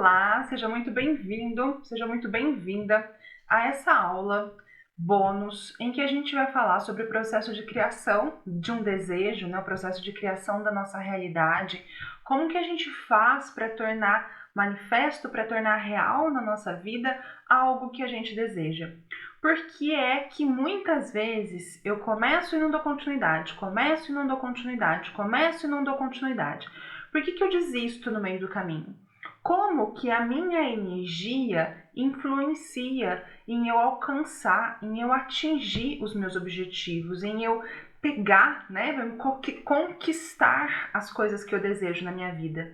Olá, seja muito bem-vindo, seja muito bem-vinda a essa aula bônus em que a gente vai falar sobre o processo de criação de um desejo, né? O processo de criação da nossa realidade, como que a gente faz para tornar manifesto, para tornar real na nossa vida algo que a gente deseja. Porque é que muitas vezes eu começo e não dou continuidade, começo e não dou continuidade, começo e não dou continuidade. Por que eu desisto no meio do caminho? Como que a minha energia influencia em eu alcançar, em eu atingir os meus objetivos, em eu pegar, né, conquistar as coisas que eu desejo na minha vida?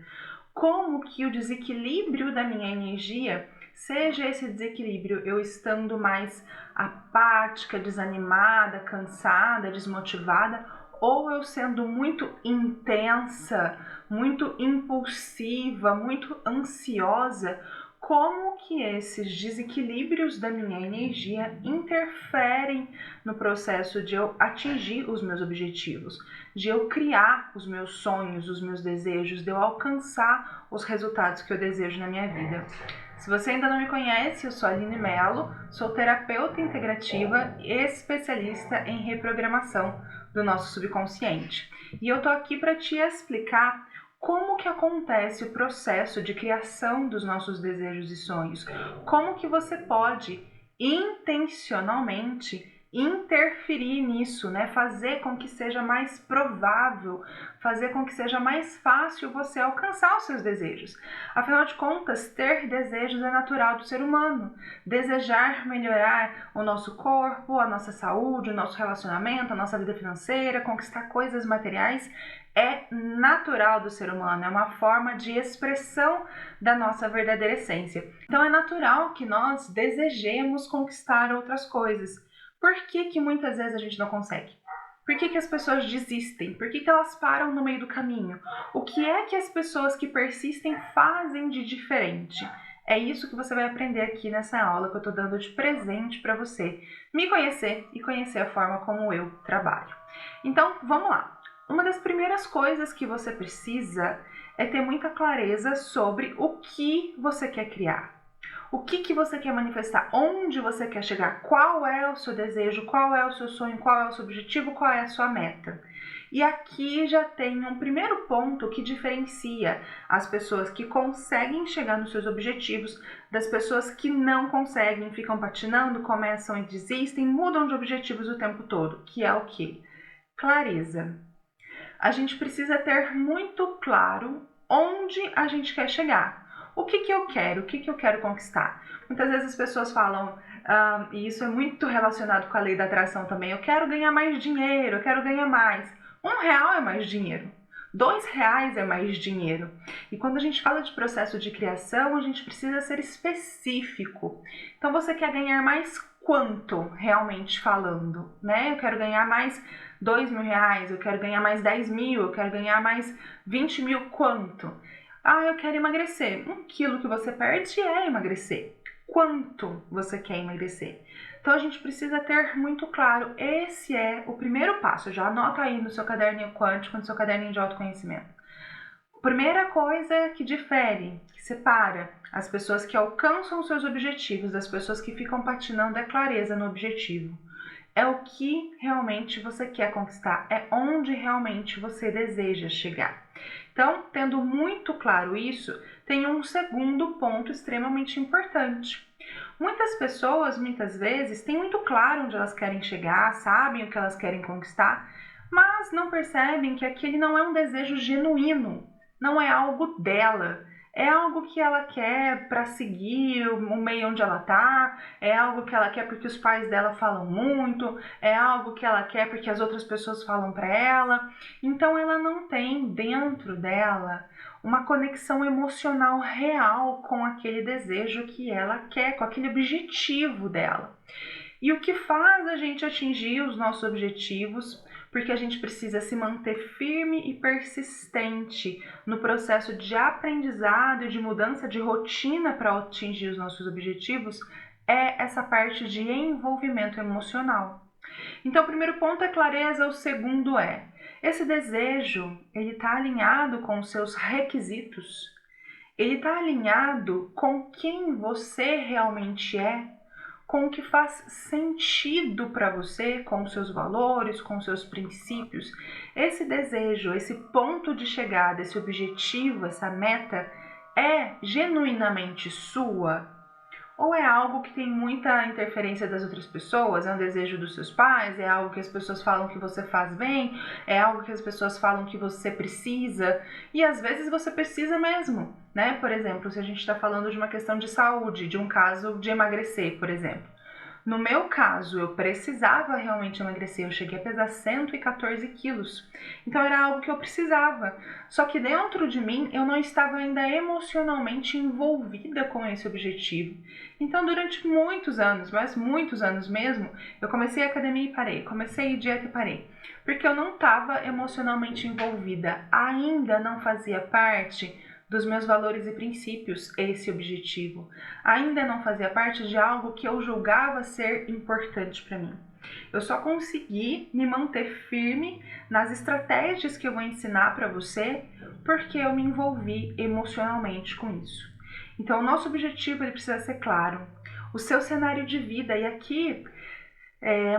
Como que o desequilíbrio da minha energia, seja esse desequilíbrio eu estando mais apática, desanimada, cansada, desmotivada, ou eu sendo muito intensa, muito impulsiva, muito ansiosa, como que esses desequilíbrios da minha energia interferem no processo de eu atingir os meus objetivos, de eu criar os meus sonhos, os meus desejos, de eu alcançar os resultados que eu desejo na minha vida. Se você ainda não me conhece, eu sou a Aline Mello, sou terapeuta integrativa e especialista em reprogramação do nosso subconsciente. E eu tô aqui para te explicar como que acontece o processo de criação dos nossos desejos e sonhos. Como que você pode intencionalmente interferir nisso, né? Fazer com que seja mais provável, fazer com que seja mais fácil você alcançar os seus desejos. Afinal de contas, ter desejos é natural do ser humano. Desejar melhorar o nosso corpo, a nossa saúde, o nosso relacionamento, a nossa vida financeira, conquistar coisas materiais é natural do ser humano, é uma forma de expressão da nossa verdadeira essência. Então é natural que nós desejemos conquistar outras coisas. Por que muitas vezes a gente não consegue? Por que as pessoas desistem? Por que elas param no meio do caminho? O que é que as pessoas que persistem fazem de diferente? É isso que você vai aprender aqui nessa aula que eu estou dando de presente para você me conhecer e conhecer a forma como eu trabalho. Então, vamos lá. Uma das primeiras coisas que você precisa é ter muita clareza sobre o que você quer criar. O que você quer manifestar? Onde você quer chegar? Qual é o seu desejo? Qual é o seu sonho? Qual é o seu objetivo? Qual é a sua meta? E aqui já tem um primeiro ponto que diferencia as pessoas que conseguem chegar nos seus objetivos das pessoas que não conseguem, ficam patinando, começam e desistem, mudam de objetivos o tempo todo, que é o quê? Clareza. A gente precisa ter muito claro onde a gente quer chegar. O que eu quero? O que eu quero conquistar? Muitas vezes as pessoas falam, e isso é muito relacionado com a lei da atração também, eu quero ganhar mais dinheiro, eu quero ganhar mais. R$1 é mais dinheiro. R$2 é mais dinheiro. E quando a gente fala de processo de criação, a gente precisa ser específico. Então você quer ganhar mais quanto, realmente falando, né? Eu quero ganhar mais R$2.000, eu quero ganhar mais 10 mil, eu quero ganhar mais 20 mil, quanto? Eu quero emagrecer. 1 quilo que você perde é emagrecer. Quanto você quer emagrecer? Então a gente precisa ter muito claro, esse é o primeiro passo. Já anota aí no seu caderninho quântico, no seu caderninho de autoconhecimento. Primeira coisa que difere, que separa as pessoas que alcançam os seus objetivos das pessoas que ficam patinando é clareza no objetivo. É o que realmente você quer conquistar, é onde realmente você deseja chegar. Então, tendo muito claro isso, tem um segundo ponto extremamente importante. Muitas pessoas, muitas vezes, têm muito claro onde elas querem chegar, sabem o que elas querem conquistar, mas não percebem que aquele não é um desejo genuíno, não é algo dela. É algo que ela quer para seguir o meio onde ela tá, é algo que ela quer porque os pais dela falam muito, é algo que ela quer porque as outras pessoas falam para ela. Então ela não tem dentro dela uma conexão emocional real com aquele desejo que ela quer, com aquele objetivo dela. E o que faz a gente atingir os nossos objetivos, porque a gente precisa se manter firme e persistente no processo de aprendizado e de mudança de rotina para atingir os nossos objetivos, é essa parte de envolvimento emocional. Então, o primeiro ponto é clareza, o segundo esse desejo, ele está alinhado com os seus requisitos. ele está alinhado com quem você realmente é, com o que faz sentido para você, com os seus valores, com os seus princípios. Esse desejo, esse ponto de chegada, esse objetivo, essa meta é genuinamente sua? Ou é algo que tem muita interferência das outras pessoas? É um desejo dos seus pais? É algo que as pessoas falam que você faz bem? É algo que as pessoas falam que você precisa? E às vezes você precisa mesmo, né? Por exemplo, se a gente está falando de uma questão de saúde, de um caso de emagrecer, por exemplo. No meu caso, eu precisava realmente emagrecer, eu cheguei a pesar 114 quilos. Então era algo que eu precisava. Só que dentro de mim eu não estava ainda emocionalmente envolvida com esse objetivo. Então durante muitos anos, mas muitos anos mesmo, eu comecei a academia e parei, comecei a dieta e parei. Porque eu não estava emocionalmente envolvida, ainda não fazia parte dos meus valores e princípios esse objetivo. Ainda não fazia parte de algo que eu julgava ser importante para mim. Eu só consegui me manter firme nas estratégias que eu vou ensinar para você porque eu me envolvi emocionalmente com isso. Então, o nosso objetivo ele precisa ser claro. O seu cenário de vida, e aqui,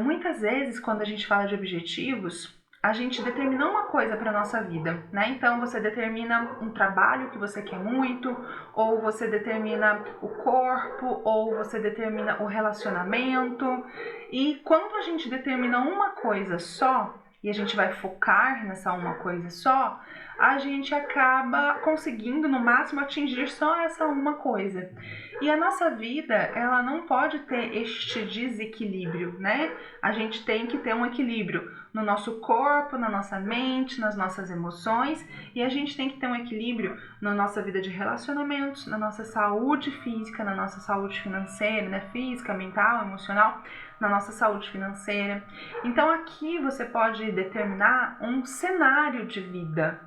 muitas vezes, quando a gente fala de objetivos, a gente determina uma coisa para a nossa vida, né? Então você determina um trabalho que você quer muito, ou você determina o corpo, ou você determina o relacionamento. E quando a gente determina uma coisa só, e a gente vai focar nessa uma coisa só, a gente acaba conseguindo no máximo atingir só essa uma coisa. E a nossa vida, ela não pode ter este desequilíbrio, né? A gente tem que ter um equilíbrio no nosso corpo, na nossa mente, nas nossas emoções, e a gente tem que ter um equilíbrio na nossa vida de relacionamentos, na nossa saúde física, na nossa saúde financeira, né? Física, mental, emocional, na nossa saúde financeira. Então aqui você pode determinar um cenário de vida.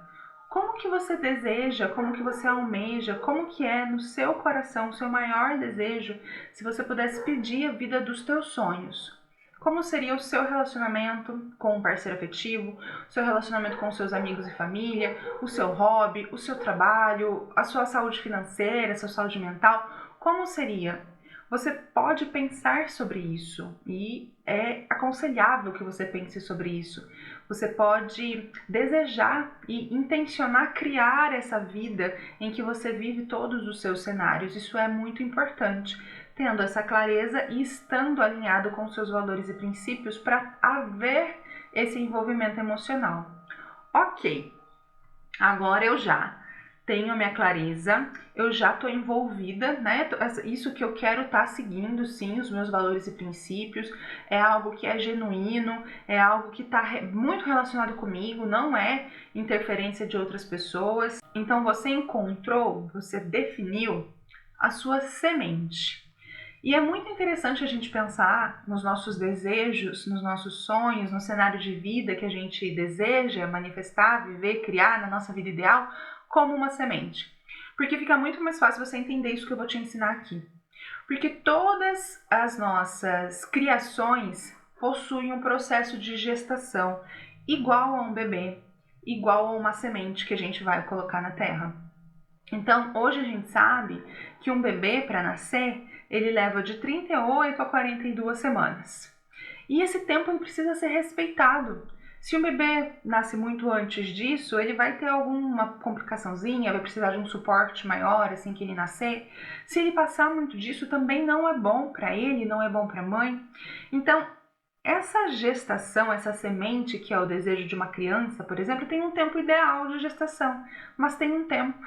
Como que você deseja, como que você almeja, como que é no seu coração o seu maior desejo se você pudesse pedir a vida dos teus sonhos? Como seria o seu relacionamento com um parceiro afetivo, o seu relacionamento com seus amigos e família, o seu hobby, o seu trabalho, a sua saúde financeira, a sua saúde mental? Como seria? Você pode pensar sobre isso e é aconselhável que você pense sobre isso. Você pode desejar e intencionar criar essa vida em que você vive todos os seus cenários. Isso é muito importante, tendo essa clareza e estando alinhado com seus valores e princípios para haver esse envolvimento emocional. Ok, agora eu já tenho a minha clareza, eu já estou envolvida, né? Isso que eu quero estar seguindo, sim, os meus valores e princípios, é algo que é genuíno, é algo que está muito relacionado comigo, não é interferência de outras pessoas. Então você encontrou, você definiu a sua semente. E é muito interessante a gente pensar nos nossos desejos, nos nossos sonhos, no cenário de vida que a gente deseja manifestar, viver, criar na nossa vida ideal, como uma semente. Porque fica muito mais fácil você entender isso que eu vou te ensinar aqui. Porque todas as nossas criações possuem um processo de gestação igual a um bebê, igual a uma semente que a gente vai colocar na terra. Então, hoje a gente sabe que um bebê, para nascer, ele leva de 38 a 42 semanas. E esse tempo ele precisa ser respeitado. Se o bebê nasce muito antes disso, ele vai ter alguma complicaçãozinha, vai precisar de um suporte maior assim que ele nascer. Se ele passar muito disso, também não é bom para ele, não é bom para a mãe. Então, essa gestação, essa semente que é o desejo de uma criança, por exemplo, tem um tempo ideal de gestação, mas tem um tempo.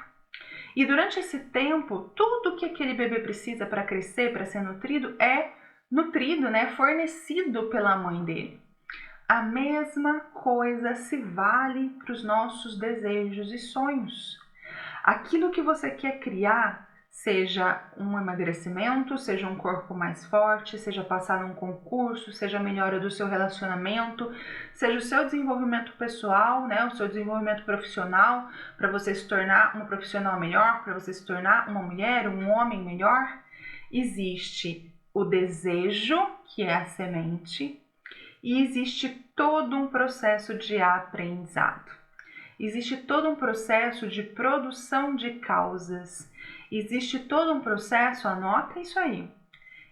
E durante esse tempo, tudo que aquele bebê precisa para crescer, para ser nutrido, é nutrido, né, fornecido pela mãe dele. A mesma coisa se vale para os nossos desejos e sonhos. Aquilo que você quer criar, seja um emagrecimento, seja um corpo mais forte, seja passar num concurso, seja a melhora do seu relacionamento, seja o seu desenvolvimento pessoal, né, o seu desenvolvimento profissional, para você se tornar uma profissional melhor, para você se tornar uma mulher, um homem melhor, existe o desejo, que é a semente, e existe todo um processo de aprendizado. existe todo um processo de produção de causas. Existe todo um processo, anota isso aí.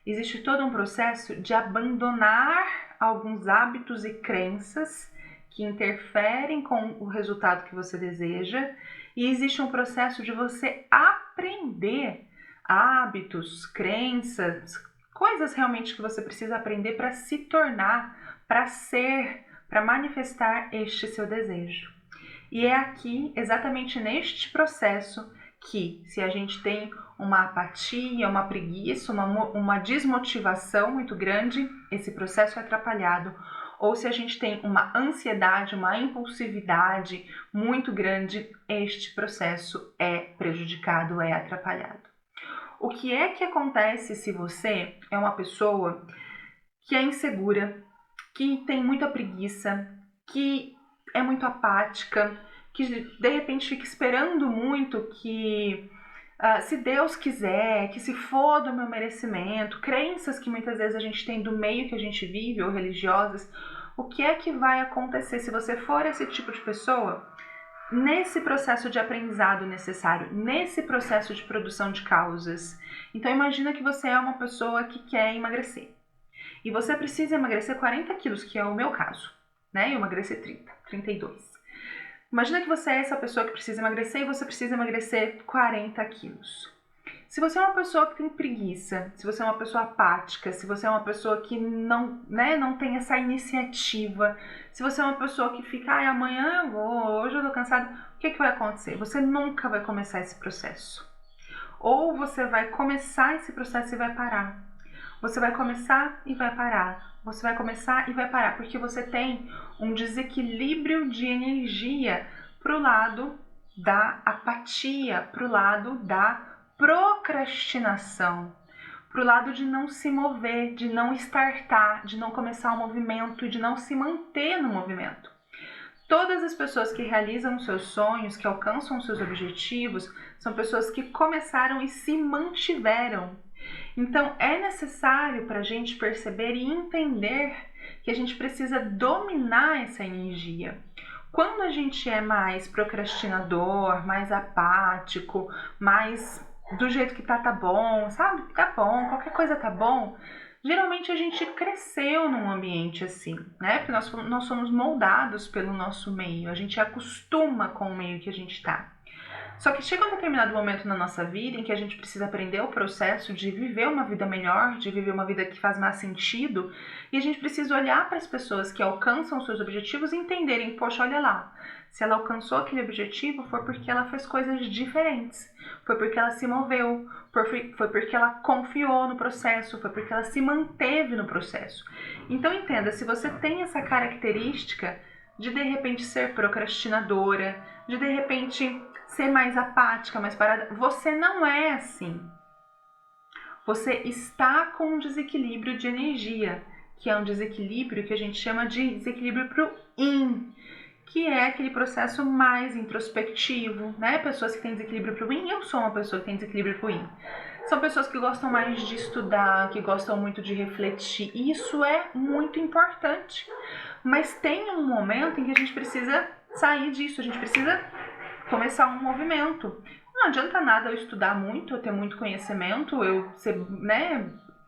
Existe todo um processo de abandonar alguns hábitos e crenças que interferem com o resultado que você deseja, e existe um processo de você aprender hábitos, crenças, coisas realmente que você precisa aprender para se tornar, para ser, para manifestar este seu desejo. E é aqui, exatamente neste processo, que se a gente tem uma apatia, uma preguiça, uma desmotivação muito grande, esse processo é atrapalhado. Ou se a gente tem uma ansiedade, uma impulsividade muito grande, este processo é prejudicado, é atrapalhado. O que é que acontece se você é uma pessoa que é insegura, que tem muita preguiça, que é muito apática, que de repente fica esperando muito que se Deus quiser, que se for do meu merecimento, crenças que muitas vezes a gente tem do meio que a gente vive ou religiosas, o que é que vai acontecer se você for esse tipo de pessoa? Nesse processo de aprendizado necessário, nesse processo de produção de causas. Então imagina que você é uma pessoa que quer emagrecer. E você precisa emagrecer 40 quilos, que é o meu caso, né? Eu emagreci 32. Imagina que você é essa pessoa que precisa emagrecer e você precisa emagrecer 40 quilos. Se você é uma pessoa que tem preguiça, se você é uma pessoa apática, se você é uma pessoa que não tem essa iniciativa, se você é uma pessoa que fica, amanhã eu vou, hoje eu tô cansada, o que vai acontecer? Você nunca vai começar esse processo. Ou você vai começar esse processo e vai parar. Você vai começar e vai parar. Você vai começar e vai parar, porque você tem um desequilíbrio de energia pro lado da apatia, pro lado da procrastinação, pro lado de não se mover, de não startar, de não começar o movimento, de não se manter no movimento. Todas as pessoas que realizam os seus sonhos, que alcançam os seus objetivos, são pessoas que começaram e se mantiveram. Então, é necessário para a gente perceber e entender que a gente precisa dominar essa energia. Quando a gente é mais procrastinador, mais apático, mais do jeito que tá bom, sabe? Tá bom, qualquer coisa tá bom. Geralmente a gente cresceu num ambiente assim, né? Porque nós somos moldados pelo nosso meio, a gente acostuma com o meio que a gente tá. Só que chega um determinado momento na nossa vida em que a gente precisa aprender o processo de viver uma vida melhor, de viver uma vida que faz mais sentido, e a gente precisa olhar para as pessoas que alcançam seus objetivos e entenderem, poxa, olha lá, se ela alcançou aquele objetivo foi porque ela fez coisas diferentes, foi porque ela se moveu, foi porque ela confiou no processo, foi porque ela se manteve no processo. Então entenda, se você tem essa característica de repente ser procrastinadora, de repente ser mais apática, mais parada, você não é assim. Você está com um desequilíbrio de energia, que é um desequilíbrio que a gente chama de desequilíbrio pro yin, que é aquele processo mais introspectivo, né? Pessoas que têm desequilíbrio pro yin, eu sou uma pessoa que tem desequilíbrio pro yin. São pessoas que gostam mais de estudar, que gostam muito de refletir, e isso é muito importante. Mas tem um momento em que a gente precisa sair disso, a gente precisa começar um movimento. Não adianta nada eu estudar muito, eu ter muito conhecimento, eu ser,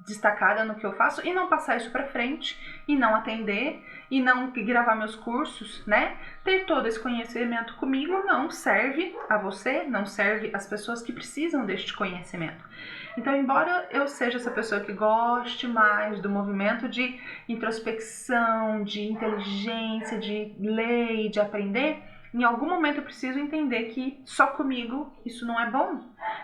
destacada no que eu faço e não passar isso para frente, e não atender, e não gravar meus cursos, né? Ter todo esse conhecimento comigo não serve a você, não serve às pessoas que precisam deste conhecimento. Então, embora eu seja essa pessoa que goste mais do movimento de introspecção, de inteligência, de ler e de aprender, em algum momento eu preciso entender que só comigo isso não é bom.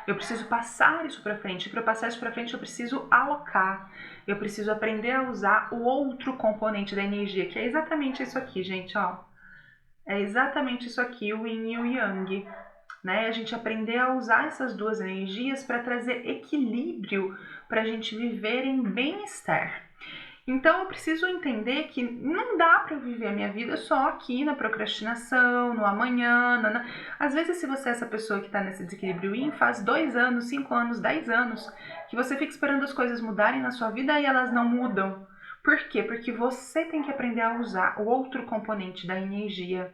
Eu preciso passar isso para frente. Para eu passar isso para frente, eu preciso alocar. Eu preciso aprender a usar o outro componente da energia, que é exatamente isso aqui, gente, ó. É exatamente isso aqui, o Yin e o Yang. Né? A gente aprender a usar essas duas energias para trazer equilíbrio, para a gente viver em bem-estar. Então eu preciso entender que não dá para eu viver a minha vida só aqui na procrastinação, no amanhã. Às vezes, se você é essa pessoa que está nesse desequilíbrio yin, faz 2 anos, 5 anos, 10 anos, que você fica esperando as coisas mudarem na sua vida e elas não mudam. Por quê? Porque você tem que aprender a usar o outro componente da energia,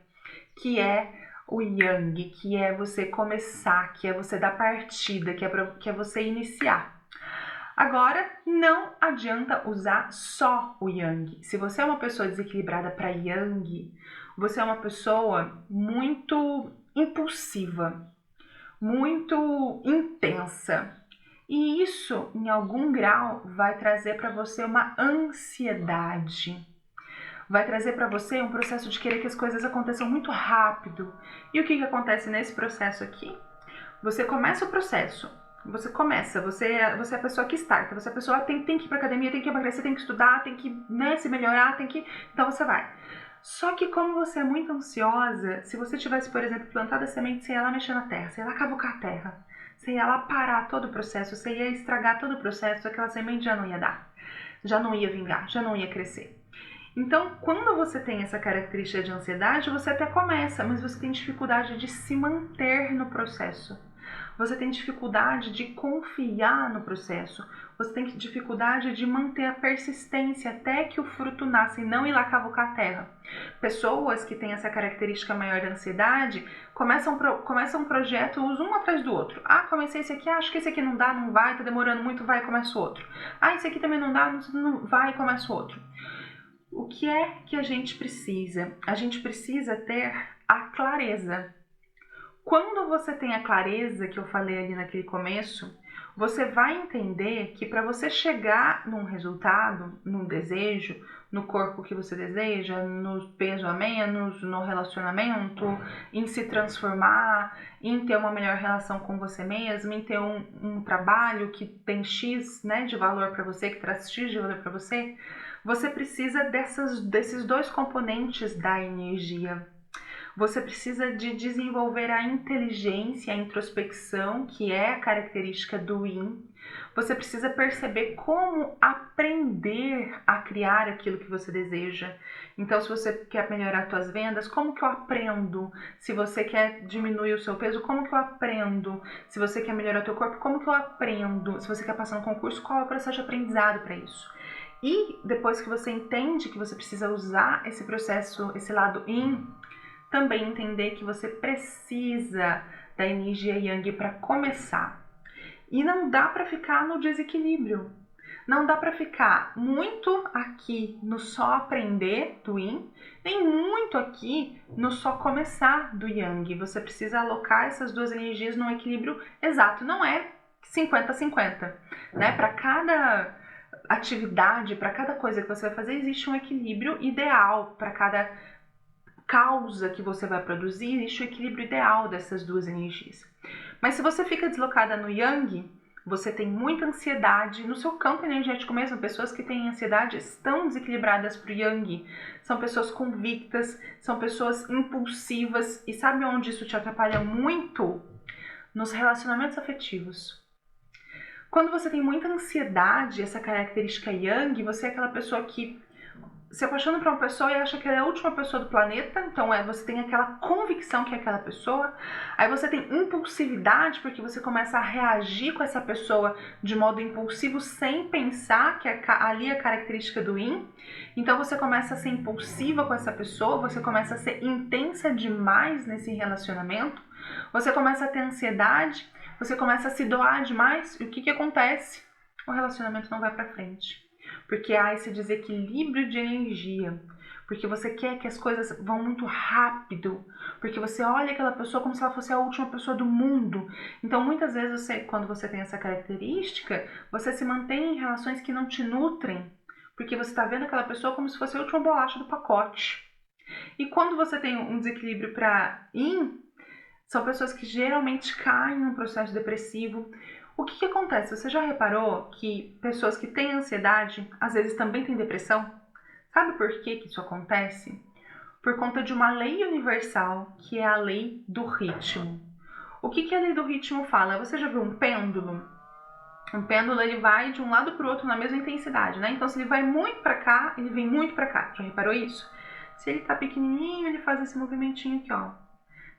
que é o Yang, que é você começar, que é você dar partida, que é você iniciar. Agora, não adianta usar só o Yang. Se você é uma pessoa desequilibrada para Yang, você é uma pessoa muito impulsiva, muito intensa. E isso, em algum grau, vai trazer para você uma ansiedade. Vai trazer para você um processo de querer que as coisas aconteçam muito rápido. E o que acontece nesse processo aqui? Você começa o processo. Você é a pessoa que starta, você é a pessoa que tem que ir pra academia, tem que emagrecer, tem que estudar, tem que, né, se melhorar, tem que... Então você vai. Só que como você é muito ansiosa, se você tivesse, por exemplo, plantado a semente, você ia lá mexer na terra, você ia lá cavucar a terra, você ia lá parar todo o processo, você ia estragar todo o processo, aquela semente já não ia dar, já não ia vingar, já não ia crescer. Então, quando você tem essa característica de ansiedade, você até começa, mas você tem dificuldade de se manter no processo. Você tem dificuldade de confiar no processo. Você tem dificuldade de manter a persistência até que o fruto nasça e não ir lá cavucar a terra. Pessoas que têm essa característica maior da ansiedade começam um projeto, usam um atrás do outro. Ah, comecei esse aqui, acho que esse aqui não dá, não vai, tá demorando muito, vai e começa o outro. Ah, esse aqui também não dá, não vai e começa o outro. O que é que a gente precisa? A gente precisa ter a clareza. Quando você tem a clareza que eu falei ali naquele começo, você vai entender que para você chegar num resultado, num desejo, no corpo que você deseja, no peso a menos, no relacionamento, em se transformar, em ter uma melhor relação com você mesmo, em ter um trabalho que tem X, né, de valor para você, que traz X de valor para você, você precisa desses dois componentes da energia. Você precisa de desenvolver a inteligência, a introspecção, que é a característica do Yin. Você precisa perceber como aprender a criar aquilo que você deseja. Então, se você quer melhorar suas vendas, como que eu aprendo? Se você quer diminuir o seu peso, como que eu aprendo? Se você quer melhorar o teu corpo, como que eu aprendo? Se você quer passar no concurso, qual é o processo de aprendizado para isso? E depois que você entende que você precisa usar esse processo, esse lado Yin, também entender que você precisa da energia Yang para começar. E não dá para ficar no desequilíbrio. Não dá para ficar muito aqui no só aprender do Yin, nem muito aqui no só começar do Yang. Você precisa alocar essas duas energias num equilíbrio exato. Não é 50-50, né? Para cada atividade, para cada coisa que você vai fazer, existe um equilíbrio ideal. Para cada causa que você vai produzir, existe o equilíbrio ideal dessas duas energias. Mas se você fica deslocada no Yang, você tem muita ansiedade no seu campo energético mesmo. Pessoas que têm ansiedade estão desequilibradas para o Yang. São pessoas convictas, são pessoas impulsivas. E sabe onde isso te atrapalha muito? Nos relacionamentos afetivos. Quando você tem muita ansiedade, essa característica Yang, você é aquela pessoa que se apaixona por uma pessoa e acha que ela é a última pessoa do planeta, então você tem aquela convicção que é aquela pessoa, aí você tem impulsividade porque você começa a reagir com essa pessoa de modo impulsivo sem pensar que ali é a característica do Yin, então você começa a ser impulsiva com essa pessoa, você começa a ser intensa demais nesse relacionamento, você começa a ter ansiedade, você começa a se doar demais, e o que acontece? O relacionamento não vai pra frente. Porque há esse desequilíbrio de energia, porque você quer que as coisas vão muito rápido, porque você olha aquela pessoa como se ela fosse a última pessoa do mundo. Então, muitas vezes, quando você tem essa característica, você se mantém em relações que não te nutrem, porque você está vendo aquela pessoa como se fosse a última bolacha do pacote. E quando você tem um desequilíbrio para Yin, são pessoas que geralmente caem num processo depressivo. O que acontece? Você já reparou que pessoas que têm ansiedade, às vezes também têm depressão? Sabe por que isso acontece? Por conta de uma lei universal, que é a lei do ritmo. O que a lei do ritmo fala? Você já viu um pêndulo? Um pêndulo, ele vai de um lado para o outro na mesma intensidade, né? Então, se ele vai muito para cá, ele vem muito para cá. Já reparou isso? Se ele tá pequenininho, ele faz esse movimentinho aqui, ó.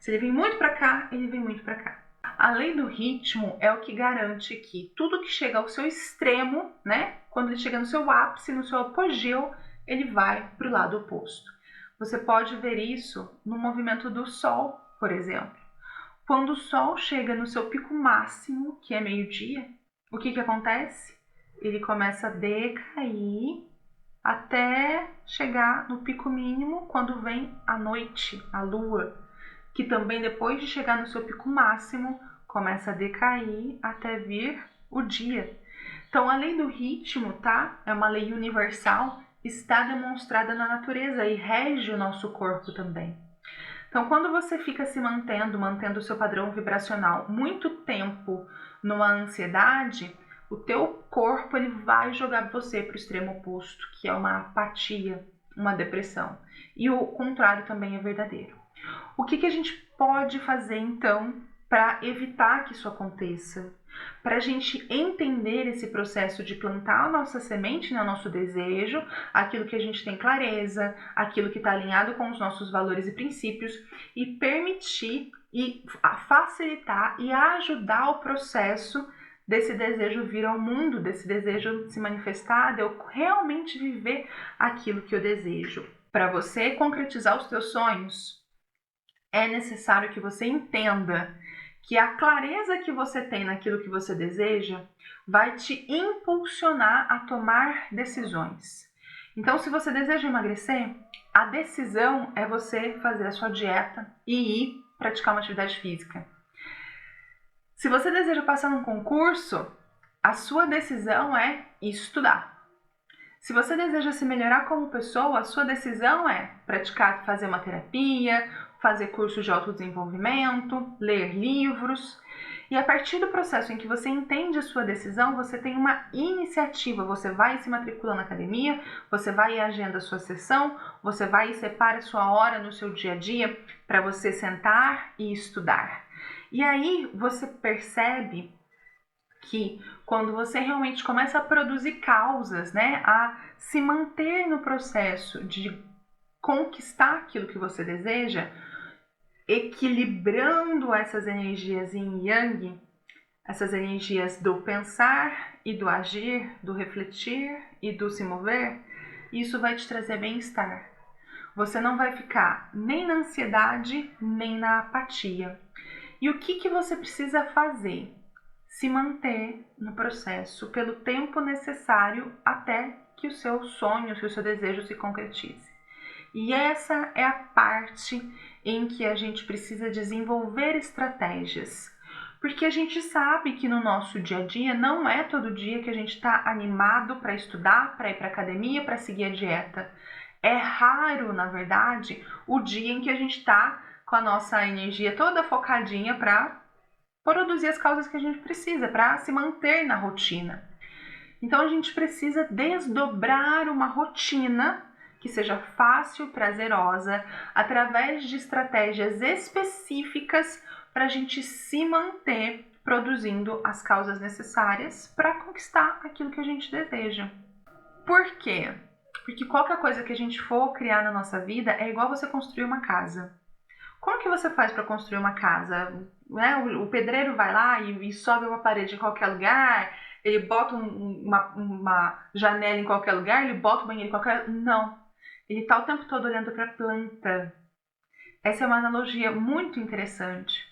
Se ele vem muito para cá, ele vem muito para cá. A lei do ritmo é o que garante que tudo que chega ao seu extremo, né? Quando ele chega no seu ápice, no seu apogeu, ele vai para o lado oposto. Você pode ver isso no movimento do Sol, por exemplo, quando o sol chega no seu pico máximo, que é meio-dia, o que acontece? Ele começa a decair até chegar no pico mínimo quando vem a noite, a lua, que também depois de chegar no seu pico máximo, começa a decair até vir o dia. Então a lei do ritmo, tá? É uma lei universal, está demonstrada na natureza e rege o nosso corpo também. Então, quando você fica se mantendo o seu padrão vibracional muito tempo numa ansiedade, o teu corpo ele vai jogar você para o extremo oposto, que é uma apatia, uma depressão. E o contrário também é verdadeiro. O que a gente pode fazer, então, para evitar que isso aconteça? Para a gente entender esse processo de plantar a nossa semente, o nosso desejo, aquilo que a gente tem clareza, aquilo que está alinhado com os nossos valores e princípios, e permitir e facilitar e ajudar o processo desse desejo vir ao mundo, desse desejo se manifestar, de eu realmente viver aquilo que eu desejo. Para você concretizar os teus sonhos, é necessário que você entenda que a clareza que você tem naquilo que você deseja vai te impulsionar a tomar decisões. Então, se você deseja emagrecer, a decisão é você fazer a sua dieta e ir praticar uma atividade física. Se você deseja passar num concurso, a sua decisão é estudar. Se você deseja se melhorar como pessoa, a sua decisão é praticar, fazer uma terapia, fazer cursos de autodesenvolvimento, ler livros. E a partir do processo em que você entende a sua decisão, você tem uma iniciativa. Você vai e se matricula na academia, você vai e agenda a sua sessão, você vai e separa a sua hora no seu dia a dia para você sentar e estudar. E aí você percebe que quando você realmente começa a produzir causas, a se manter no processo de conquistar aquilo que você deseja, equilibrando essas energias yin e yang, essas energias do pensar e do agir, do refletir e do se mover, isso vai te trazer bem-estar. Você não vai ficar nem na ansiedade, nem na apatia. E o que você precisa fazer? Se manter no processo pelo tempo necessário até que o seu sonho, que o seu desejo se concretize. E essa é a parte em que a gente precisa desenvolver estratégias. Porque a gente sabe que no nosso dia a dia não é todo dia que a gente está animado para estudar, para ir para a academia, para seguir a dieta. É raro, na verdade, o dia em que a gente está com a nossa energia toda focadinha para produzir as causas que a gente precisa, para se manter na rotina. Então a gente precisa desdobrar uma rotina que seja fácil, prazerosa, através de estratégias específicas para a gente se manter produzindo as causas necessárias para conquistar aquilo que a gente deseja. Por quê? Porque qualquer coisa que a gente for criar na nossa vida é igual você construir uma casa. Como que você faz para construir uma casa? O pedreiro vai lá e sobe uma parede em qualquer lugar, ele bota uma janela em qualquer lugar, ele bota o banheiro em qualquer... Não. Ele está o tempo todo olhando para a planta. Essa é uma analogia muito interessante.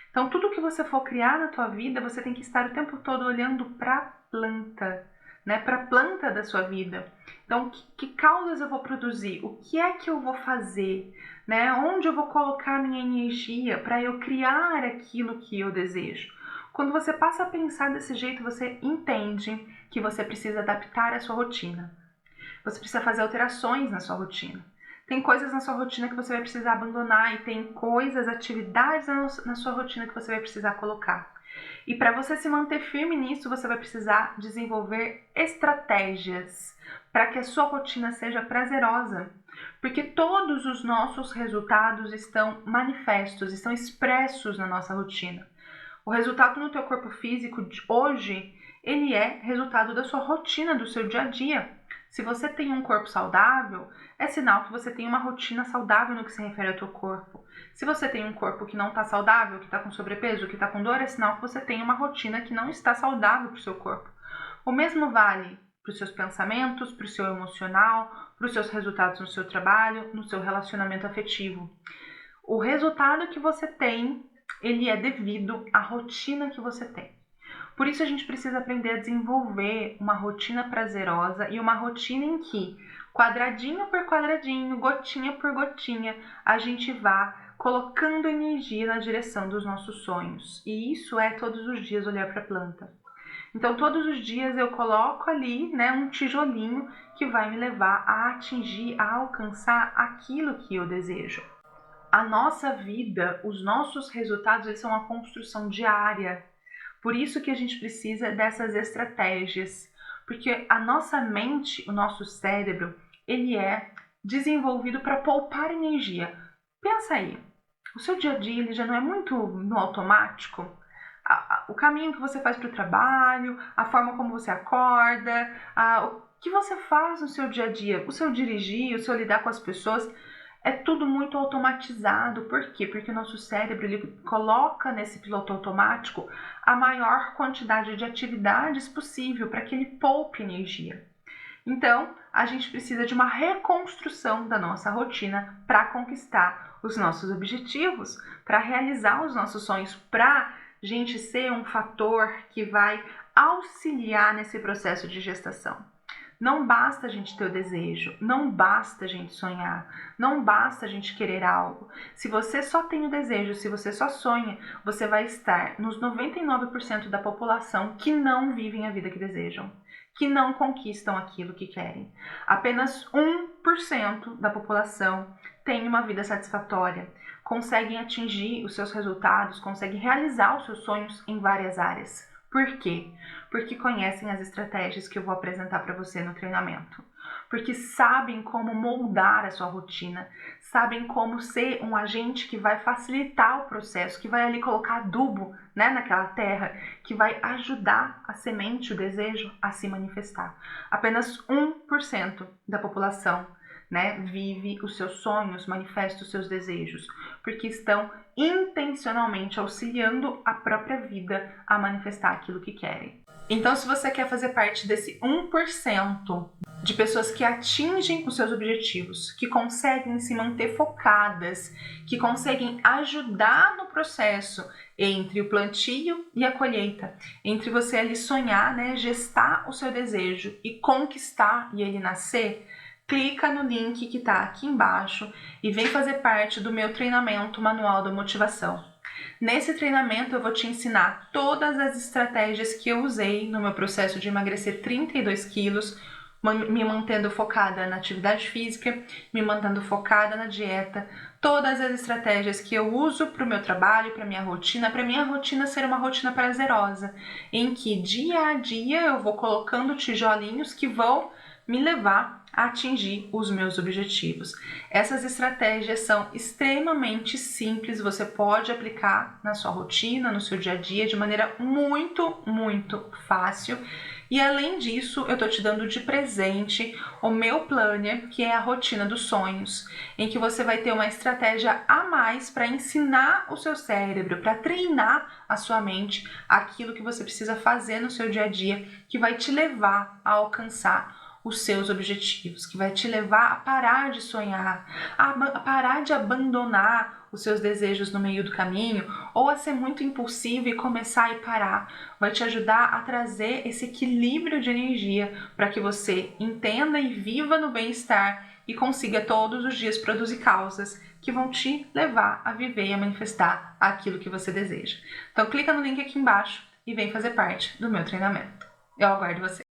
Então, tudo que você for criar na tua vida, você tem que estar o tempo todo olhando para a planta, para a planta da sua vida. Então, que causas eu vou produzir? O que é que eu vou fazer? Onde eu vou colocar minha energia para eu criar aquilo que eu desejo? Quando você passa a pensar desse jeito, você entende que você precisa adaptar a sua rotina. Você precisa fazer alterações na sua rotina. Tem coisas na sua rotina que você vai precisar abandonar e tem coisas, atividades na sua rotina que você vai precisar colocar. E para você se manter firme nisso, você vai precisar desenvolver estratégias para que a sua rotina seja prazerosa. Porque todos os nossos resultados estão manifestos, estão expressos na nossa rotina. O resultado no teu corpo físico de hoje, ele é resultado da sua rotina, do seu dia a dia. Se você tem um corpo saudável, é sinal que você tem uma rotina saudável no que se refere ao teu corpo. Se você tem um corpo que não está saudável, que está com sobrepeso, que está com dor, é sinal que você tem uma rotina que não está saudável para o seu corpo. O mesmo vale para os seus pensamentos, para o seu emocional, para os seus resultados no seu trabalho, no seu relacionamento afetivo. O resultado que você tem, ele é devido à rotina que você tem. Por isso a gente precisa aprender a desenvolver uma rotina prazerosa e uma rotina em que, quadradinho por quadradinho, gotinha por gotinha, a gente vá colocando energia na direção dos nossos sonhos. E isso é todos os dias olhar para a planta. Então, todos os dias eu coloco ali, né, um tijolinho que vai me levar a atingir, a alcançar aquilo que eu desejo. A nossa vida, os nossos resultados, eles são uma construção diária. Por isso que a gente precisa dessas estratégias, porque a nossa mente, o nosso cérebro, ele é desenvolvido para poupar energia. Pensa aí, o seu dia a dia ele já não é muito no automático? O caminho que você faz para o trabalho, a forma como você acorda, o que você faz no seu dia a dia, o seu dirigir, o seu lidar com as pessoas, é tudo muito automatizado. Por quê? Porque o nosso cérebro ele coloca nesse piloto automático a maior quantidade de atividades possível para que ele poupe energia. Então, a gente precisa de uma reconstrução da nossa rotina para conquistar os nossos objetivos, para realizar os nossos sonhos, para gente ser um fator que vai auxiliar nesse processo de gestação. Não basta a gente ter o desejo, não basta a gente sonhar, não basta a gente querer algo. Se você só tem o desejo, se você só sonha, você vai estar nos 99% da população que não vivem a vida que desejam, que não conquistam aquilo que querem. Apenas 1% da população tem uma vida satisfatória, conseguem atingir os seus resultados, conseguem realizar os seus sonhos em várias áreas. Por quê? Porque conhecem as estratégias que eu vou apresentar para você no treinamento. Porque sabem como moldar a sua rotina, sabem como ser um agente que vai facilitar o processo, que vai ali colocar adubo, né, naquela terra, que vai ajudar a semente, o desejo, a se manifestar. Apenas 1% da população, né, vive os seus sonhos, manifesta os seus desejos, porque estão intencionalmente auxiliando a própria vida a manifestar aquilo que querem. Então, se você quer fazer parte desse 1% de pessoas que atingem os seus objetivos, que conseguem se manter focadas, que conseguem ajudar no processo entre o plantio e a colheita, entre você ali sonhar, né, gestar o seu desejo e conquistar e ele nascer, clica no link que está aqui embaixo e vem fazer parte do meu treinamento Manual da Motivação. Nesse treinamento eu vou te ensinar todas as estratégias que eu usei no meu processo de emagrecer 32 quilos, me mantendo focada na atividade física, me mantendo focada na dieta, todas as estratégias que eu uso para o meu trabalho, para minha rotina ser uma rotina prazerosa, em que dia a dia eu vou colocando tijolinhos que vão me levar a atingir os meus objetivos. Essas estratégias são extremamente simples, você pode aplicar na sua rotina, no seu dia a dia, de maneira muito, muito fácil. E além disso, eu tô te dando de presente o meu planner, que é a rotina dos sonhos, em que você vai ter uma estratégia a mais para ensinar o seu cérebro, para treinar a sua mente, aquilo que você precisa fazer no seu dia a dia, que vai te levar a alcançar os seus objetivos, que vai te levar a parar de sonhar, a parar de abandonar os seus desejos no meio do caminho, ou a ser muito impulsivo e começar e parar. Vai te ajudar a trazer esse equilíbrio de energia para que você entenda e viva no bem-estar e consiga todos os dias produzir causas que vão te levar a viver e a manifestar aquilo que você deseja. Então clica no link aqui embaixo e vem fazer parte do meu treinamento. Eu aguardo você.